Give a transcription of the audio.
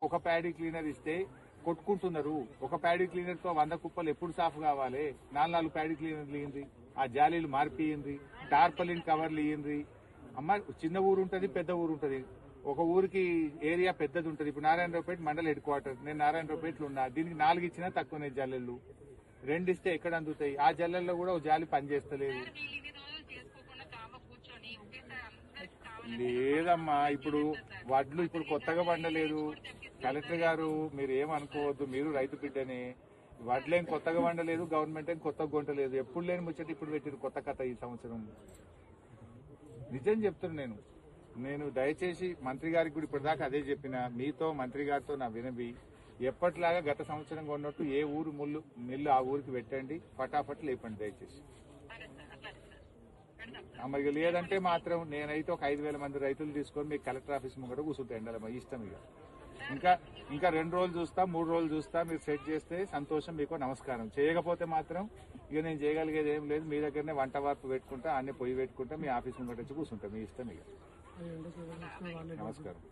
ఒక paddy cleaner ఇస్తే కొట్టుకుంటున్నారు. ఒక ప్యాడీ క్లీనర్ తో 100 కుప్పలు ఎప్పుడు సాఫ్ కావాలి? 4 ప్యాడీ క్లీనర్లు ఇయ్యండి, ఆ జాలీలు మార్పియండి, టార్పలిన్ కవర్లు ఇయ్యండి. అమ్మ చిన్న ఊరు ఉంటది, పెద్ద ఊరు ఉంటది. ఒక ఊరికి ఏరియా పెద్దది ఉంటది. ఇప్పుడు నారాయణరావుపేట మండల హెడ్ క్వార్టర్, నేను నారాయణరావుపేటలో ఉన్నా. దీనికి 4 ఇచ్చినా తక్కువనే జల్లెళ్ళు. 2 ఇస్తే ఎక్కడ అందుతాయి? ఆ జల్లెల్లో కూడా ఒక జాలి పనిచేస్తలేదు. లేదమ్మా, ఇప్పుడు వడ్లు ఇప్పుడు కొత్తగా పండలేదు. కలెక్టర్ గారు మీరు ఏమనుకోవద్దు, మీరు రైతు బిడ్డనే. వడ్లేం కొత్తగా వండలేదు, గవర్నమెంట్ ఏం కొత్తగా కొంటలేదు. ఎప్పుడు లేని ముచ్చట ఇప్పుడు పెట్టిరు కొత్త కథ ఈ సంవత్సరం. నిజం చెప్తున్నా నేను దయచేసి మంత్రి గారికి కూడా ఇప్పటిదాకా అదే చెప్పిన. మీతో మంత్రి గారితో నా వినవి, ఎప్పటిలాగా గత సంవత్సరం కొన్నట్టు ఏ ఊరు మిల్లు ఆ ఊరికి పెట్టండి, ఫటాఫట్ లేపండి దయచేసి. మరి లేదంటే మాత్రం నేనైతే ఒక 5,000 మంది రైతులు తీసుకొని మీకు కలెక్టర్ ఆఫీస్ ముంగట కూర్చుంటా ఎండలమ్మా, ఇష్టం ఇక. ఇంకా 2 రోజులు చూస్తా, 3 రోజులు చూస్తా. మీరు సెట్ చేస్తే సంతోషం, మీకు నమస్కారం. చేయకపోతే మాత్రం ఇక నేను చేయగలిగేది ఏం లేదు. మీ దగ్గరనే వంట వార్పు పెట్టుకుంటా, అన్నీ పొయ్యి పెట్టుకుంటా, మీ ఆఫీస్ ముంగట వచ్చి కూర్చుంటా, మీ ఇష్టం ఇక. నమస్కారం.